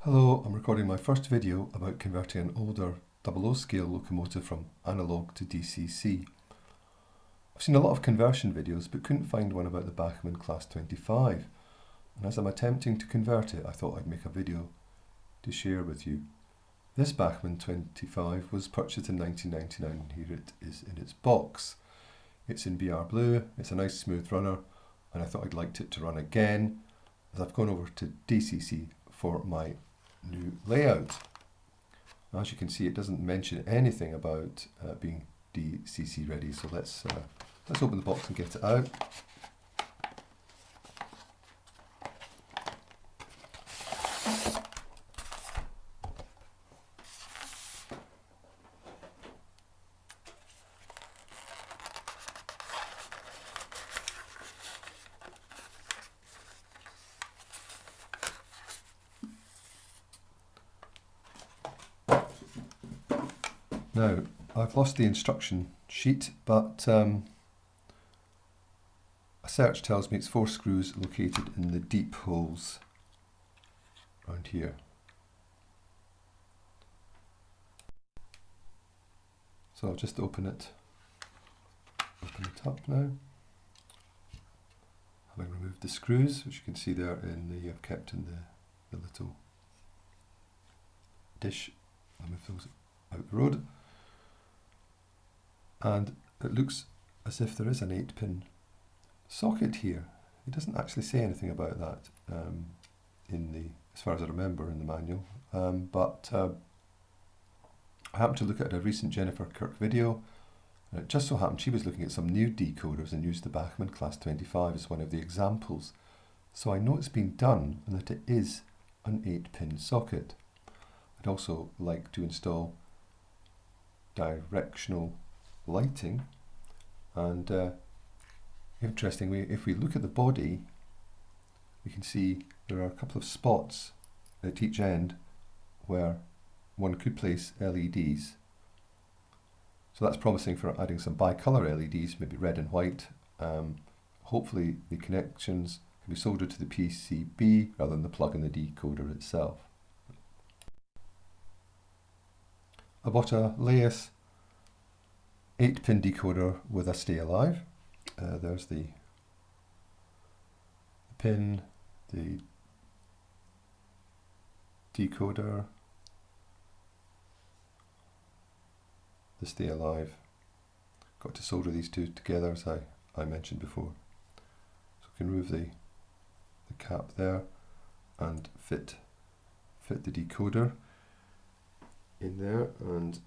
Hello, I'm recording my first video about converting an older 00 scale locomotive from analogue to DCC. I've seen a lot of conversion videos but couldn't find one about the Bachmann Class 25, and as I'm attempting to convert it I thought I'd make a video to share with you. This Bachmann 25 was purchased in 1999 and here it is in its box. It's in BR blue, it's a nice smooth runner, and I thought I'd like it to run again as I've gone over to DCC for my new layout. As you can see, it doesn't mention anything about being DCC ready, so let's open the box and get it out. Now, I've lost the instruction sheet, but a search tells me it's 4 screws located in the deep holes around here. So I'll just open it up now. Having removed the screws, which you can see there I've kept in the little dish. I'll move those out the road. And it looks as if there is an 8-pin socket here. It doesn't actually say anything about that as far as I remember, in the manual. But I happened to look at a recent Jennifer Kirk video, and it just so happened she was looking at some new decoders and used the Bachmann Class 25 as one of the examples. So I know it's been done and that it is an 8-pin socket. I'd also like to install directional lighting, and interestingly, if we look at the body, we can see there are a couple of spots at each end where one could place LEDs. So that's promising for adding some bicolour LEDs, maybe red and white. Hopefully the connections can be soldered to the PCB rather than the plug in the decoder itself. I bought a Leas 8-pin decoder with a stay alive. There's the pin, the decoder, the stay alive. Got to solder these two together as I mentioned before. So we can remove the cap there and fit the decoder in there, and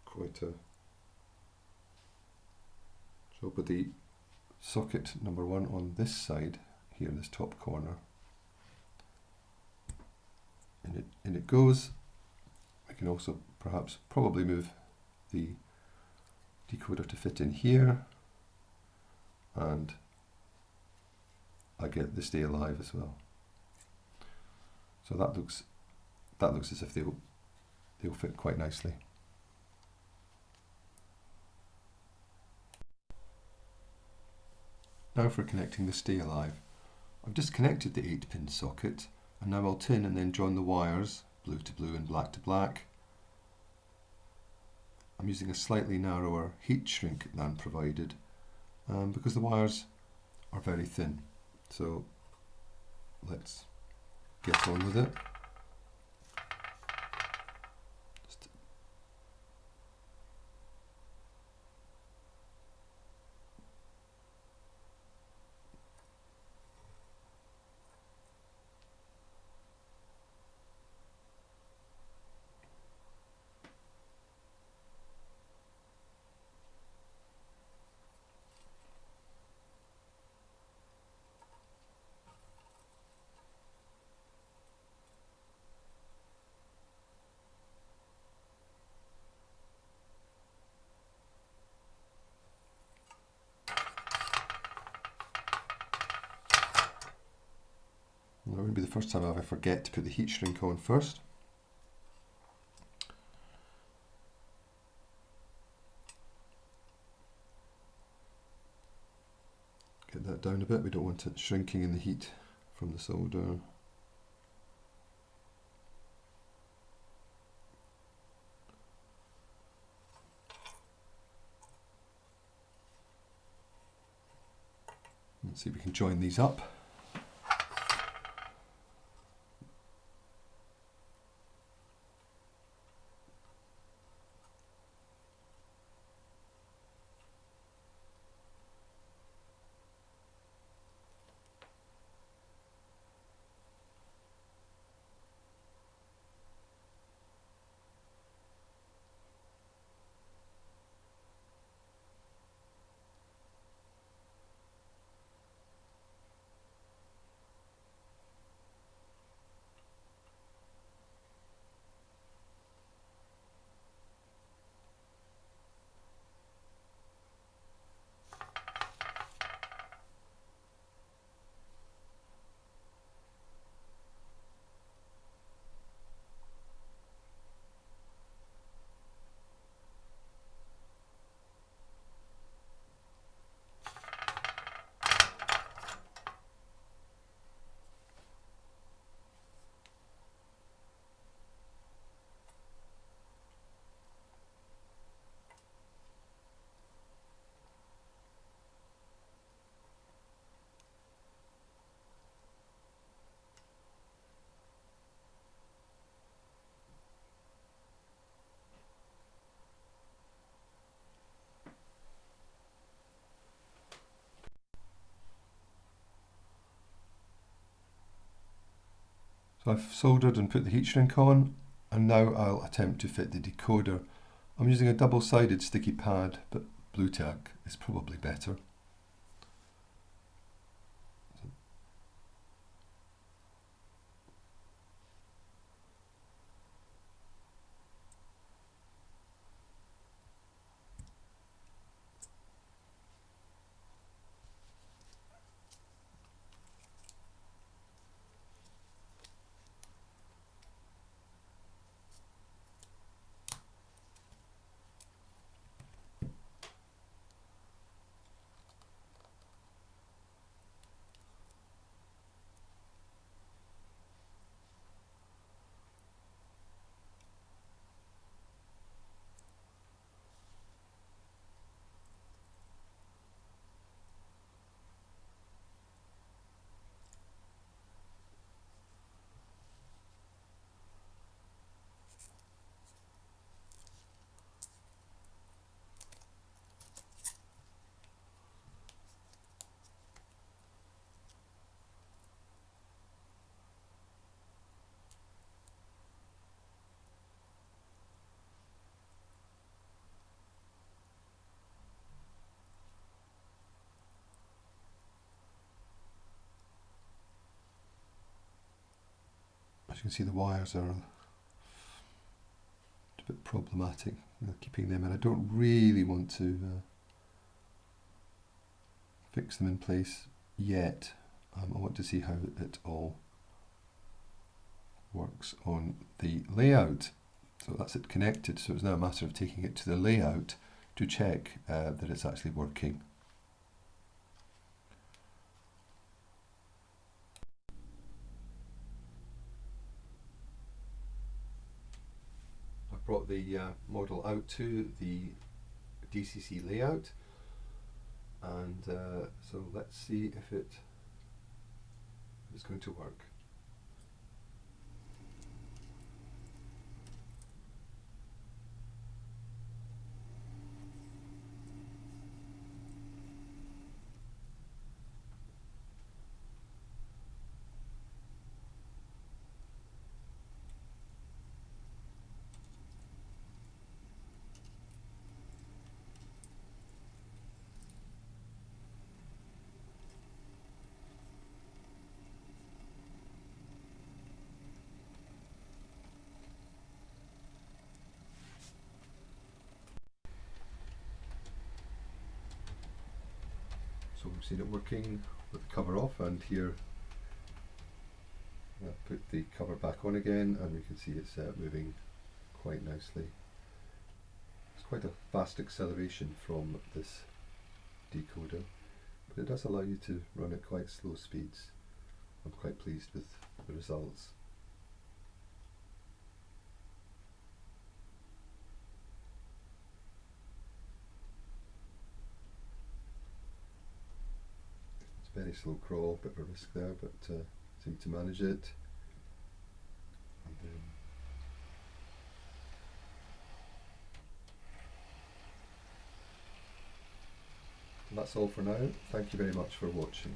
quite a so put the socket number 1 on this side here in this top corner. In it goes. I can also probably move the decoder to fit in here, and I get the stay alive as well. So that looks as if they'll fit quite nicely. Now for connecting the stay alive. I've disconnected the 8-pin socket, and now I'll tin and then join the wires, blue to blue and black to black. I'm using a slightly narrower heat shrink than provided because the wires are very thin. So let's get on with it. That wouldn't be the first time I ever forget to put the heat shrink on first. Get that down a bit, we don't want it shrinking in the heat from the solder. Let's see if we can join these up. So I've soldered and put the heat shrink on, and now I'll attempt to fit the decoder. I'm using a double-sided sticky pad, but Blue Tack is probably better. As you can see, the wires are a bit problematic, keeping them in. I don't really want to fix them in place yet. I want to see how it all works on the layout. So that's it connected, so it's now a matter of taking it to the layout to check that it's actually working. I've brought the model out to the DCC layout, and so let's see if it's going to work. So we've seen it working with the cover off, and here I'll put the cover back on again, and we can see it's moving quite nicely. It's quite a fast acceleration from this decoder, but it does allow you to run at quite slow speeds. I'm quite pleased with the results. It's very Very slow crawl, bit of a risk there, but seem to manage it. And that's all for now. Thank you very much for watching.